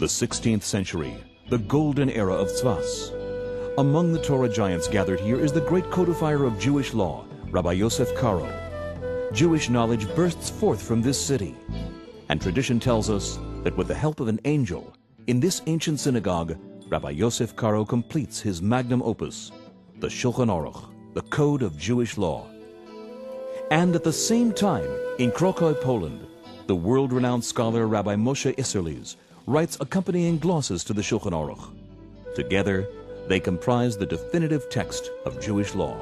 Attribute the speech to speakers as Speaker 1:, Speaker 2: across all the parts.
Speaker 1: The 16th century, the golden era of Tzvas. Among the Torah giants gathered here is the great codifier of Jewish law, Rabbi Yosef Karo. Jewish knowledge bursts forth from this city. And tradition tells us that with the help of an angel, in this ancient synagogue, Rabbi Yosef Karo completes his magnum opus, the Shulchan Aruch, the Code of Jewish Law. And at the same time, in Krakow, Poland, the world-renowned scholar Rabbi Moshe Isserles writes accompanying glosses to the Shulchan Aruch. Together, they comprise the definitive text of Jewish law.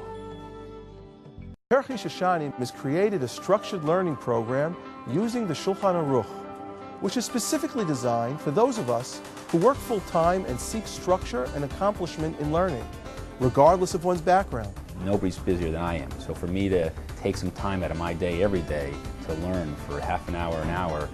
Speaker 2: Shuchan has created a structured learning program using the Shulchan Aruch, which is specifically designed for those of us who work full-time and seek structure and accomplishment in learning, regardless of one's background.
Speaker 3: Nobody's busier than I am, so for me to take some time out of my day every day to learn for half an hour,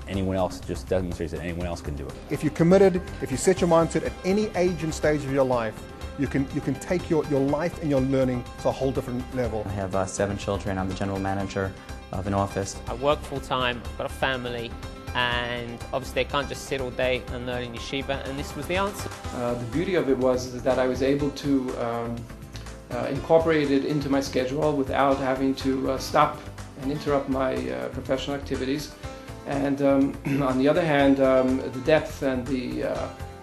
Speaker 3: anyone else just demonstrates that anyone else can do it.
Speaker 4: If you're committed, if you set your mind to it at any age and stage of your life, you can take your life and your learning to a whole different level.
Speaker 5: I have 7 children. I'm the general manager of an office.
Speaker 6: I work full-time, I've got a family, and obviously I can't just sit all day and learn in yeshiva, and this was the answer.
Speaker 7: The beauty of it was that I was able to incorporate it into my schedule without having to stop and interrupt my professional activities. And on the other hand, the depth and the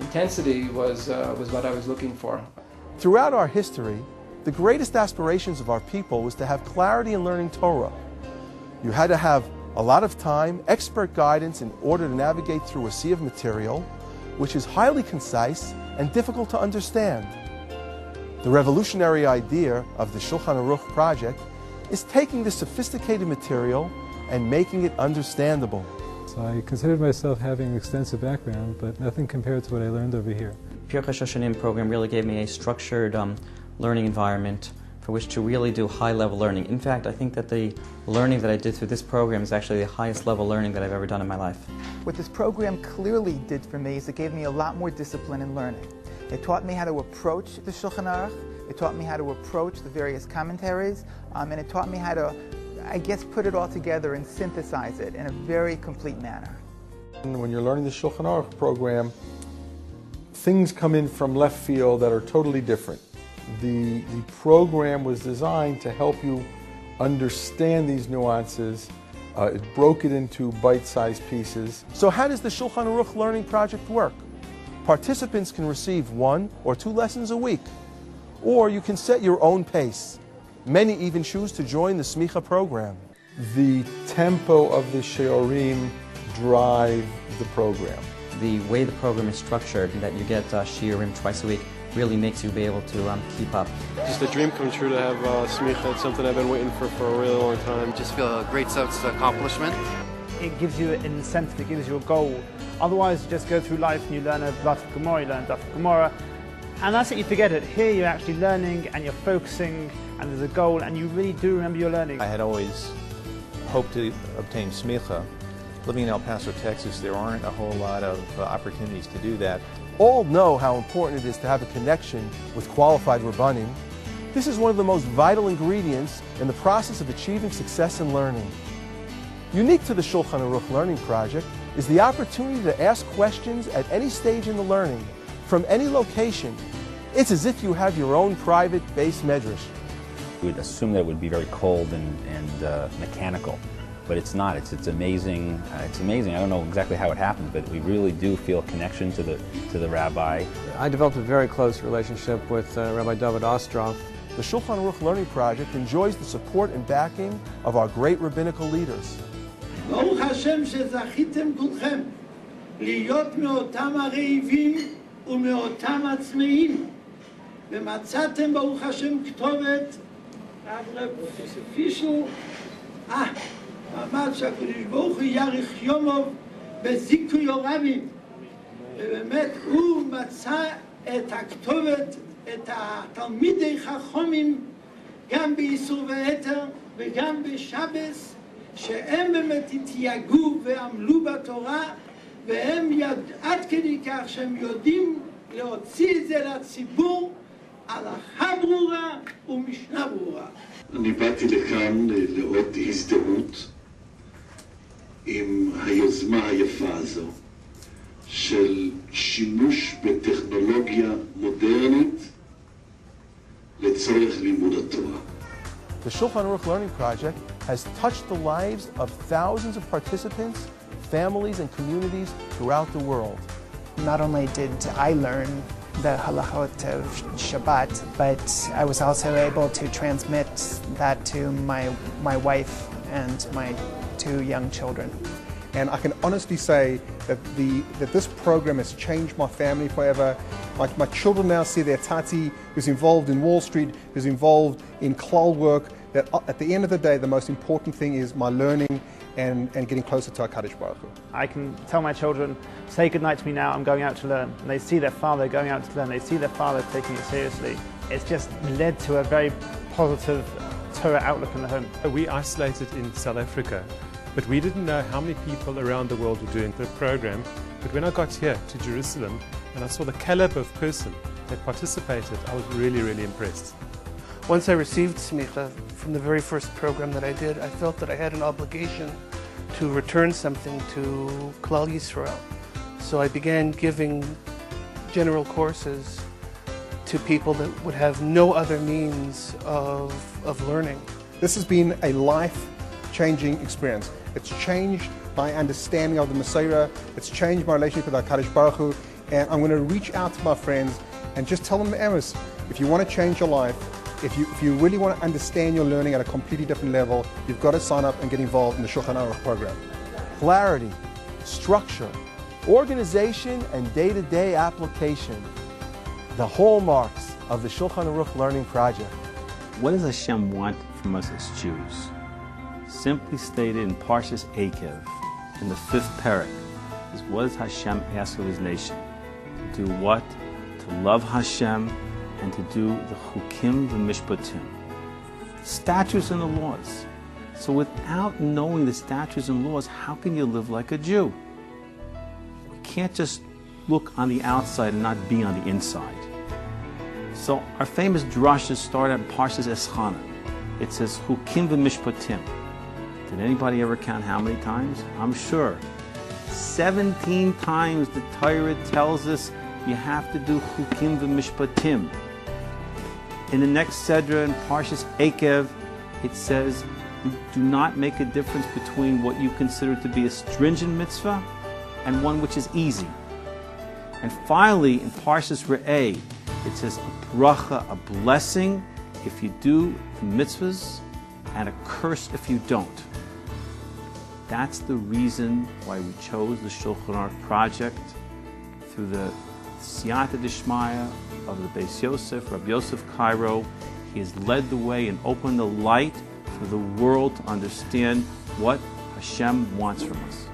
Speaker 7: intensity was what I was looking for.
Speaker 2: Throughout our history, the greatest aspirations of our people was to have clarity in learning Torah. You had to have a lot of time, expert guidance in order to navigate through a sea of material, which is highly concise and difficult to understand. The revolutionary idea of the Shulchan Aruch project is taking this sophisticated material and making it understandable.
Speaker 8: So I considered myself having an extensive background, but nothing compared to what I learned over here.
Speaker 5: The Shuchan program really gave me a structured learning environment for which to really do high-level learning. In fact, I think that the learning that I did through this program is actually the highest level learning that I've ever done in my life.
Speaker 9: What this program clearly did for me is it gave me a lot more discipline in learning. It taught me how to approach the Shulchan Aruch, it taught me how to approach the various commentaries, and it taught me how to, I guess, put it all together and synthesize it in a very complete manner.
Speaker 10: When you're learning the Shulchan Aruch program, things come in from left field that are totally different. The program was designed to help you understand these nuances. It broke it into bite-sized pieces.
Speaker 2: So how does the Shulchan Aruch Learning Project work? Participants can receive 1 or 2 lessons a week, or you can set your own pace. Many even choose to join the Smicha program.
Speaker 10: The tempo of the Sheorim drive the program.
Speaker 5: The way the program is structured, that you get shiurim twice a week, really makes you be able to keep up.
Speaker 11: Just a dream come true to have Smicha. It's something I've been waiting for a really long time.
Speaker 12: Just feel a great sense of accomplishment.
Speaker 13: It gives you an incentive, it gives you a goal. Otherwise, you just go through life and you learn a Daf Gemara, you learn Daf Gemara, and that's it, you forget it. Here you're actually learning and you're focusing and there's a goal and you really do remember your learning.
Speaker 14: I had always hoped to obtain Smicha. Living in El Paso, Texas, there aren't a whole lot of opportunities to do that.
Speaker 2: All know how important it is to have a connection with qualified Rabbanim. This is one of the most vital ingredients in the process of achieving success in learning. Unique to the Shulchan Aruch Learning Project is the opportunity to ask questions at any stage in the learning, from any location. It's as if you have your own private base medrash.
Speaker 3: We would assume that it would be very cold and mechanical, but it's not. It's amazing. It's amazing. I don't know exactly how it happened, but we really do feel a connection to the rabbi.
Speaker 15: I developed a very close relationship with Rabbi David Ostroff.
Speaker 2: The Shulchan Aruch Learning Project enjoys the support and backing of our great rabbinical leaders.
Speaker 16: ברוך השם שזכיתם כולכם להיות מאותם הרעבים ומאותם עצמאים ומצאתם ברוך השם כתובת רב פישל אמר שהקדוש ברוך הוא יאריך יומו בזיכוי רבים ובאמת הוא מצא את הכתובת, את התלמידי חכמים גם באיסור והיתר וגם בשבס שהם באמת התייגעו ועמלו בתורה והם עד כדי כך שהם יודעים להוציא את זה לציבור הלכה ברורה ומשנה ברורה.
Speaker 17: אני באתי לכאן לעוד הזדהות עם היוזמה היפה הזו של שימוש בטכנולוגיה מודרנית לצורך לימוד התורה.
Speaker 2: The Shulchan Aruch Learning Project has touched the lives of thousands of participants, families, and communities throughout the world.
Speaker 18: Not only did I learn the halachot of Shabbat, but I was also able to transmit that to my wife and my 2 young children.
Speaker 4: And I can honestly say that this program has changed my family forever. My children now see their tati, who's involved in Wall Street, who's involved in klal work, that at the end of the day, the most important thing is my learning and getting closer to HaKadosh Baruch Hu.
Speaker 13: I can tell my children, say goodnight to me now, I'm going out to learn. And they see their father going out to learn, they see their father taking it seriously. It's just led to a very positive Torah outlook in the home.
Speaker 19: We isolated in South Africa, but we didn't know how many people around the world were doing the program. But when I got here to Jerusalem and I saw the caliber of person that participated, I was really, really impressed.
Speaker 20: Once I received smicha from the very first program that I did, I felt that I had an obligation to return something to Klal Yisrael. So I began giving general courses to people that would have no other means of learning.
Speaker 4: This has been a life-changing experience. It's changed my understanding of the Messiah. It's changed my relationship with HaKadosh Baruch Hu. And I'm going to reach out to my friends and just tell them, Amos, if you want to change your life, if you really want to understand your learning at a completely different level, you've got to sign up and get involved in the Shulchan Aruch program.
Speaker 2: Clarity, structure, organization, and day-to-day application. The hallmarks of the Shulchan Aruch Learning Project.
Speaker 21: What does Hashem want from us as Jews? Simply stated in Parshas Eikev, in the 5th parak, is what does Hashem ask of His nation? To do what? To love Hashem and to do the Chukim v'Mishpatim, statutes and the laws. So without knowing the statutes and laws, how can you live like a Jew? We can't just look on the outside and not be on the inside. So our famous drushes start at Parshas Eschana. It says Chukim v'Mishpatim. Did anybody ever count how many times? I'm sure. 17 times the Torah tells us you have to do Chukim v'Mishpatim. In the next Sedra in Parshas Eikev, it says you do not make a difference between what you consider to be a stringent mitzvah and one which is easy. And finally, in Parshas Re'eh, it says a bracha, a blessing, if you do the mitzvahs, and a curse if you don't. That's the reason why we chose the Shulchan Aruch project through the Siyata Dishmaya of the Beis Yosef, Rabbi Yosef Cairo. He has led the way and opened the light for the world to understand what Hashem wants from us.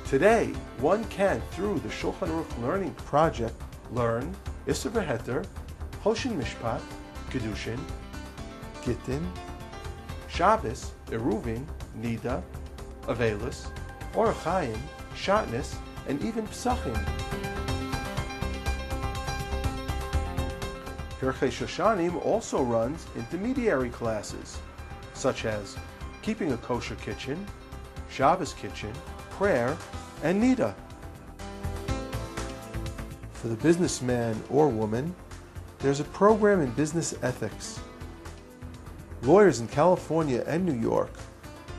Speaker 2: Today, one can, through the Shulchan Aruch Learning Project, learn Isser V'Heter, Hoshin Mishpat, Kedushin, Gittin, Shabbos, Eruvin, Nida, Avelis, Orach Chaim, Shatnez, and even Psachim. Pirchei Shoshanim also runs intermediary classes, such as keeping a kosher kitchen, Shabbos kitchen, prayer, and Nida. For the businessman or woman, there's a program in business ethics. Lawyers in California and New York,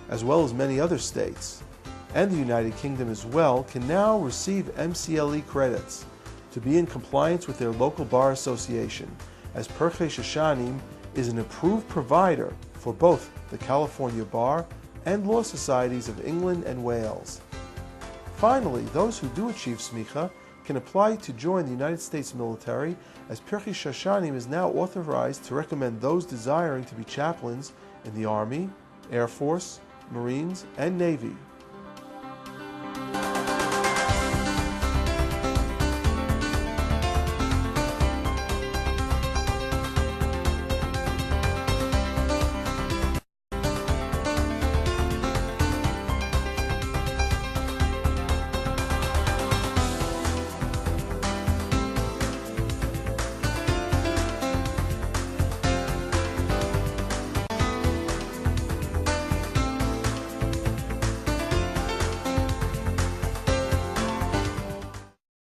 Speaker 2: as well as many other states, and the United Kingdom as well, can now receive MCLE credits to be in compliance with their local bar association, as Pirchei Shoshanim is an approved provider for both the California Bar and Law Societies of England and Wales. Finally, those who do achieve smicha can apply to join the United States military, as Pirchei Shoshanim is now authorized to recommend those desiring to be chaplains in the Army, Air Force, Marines, and Navy.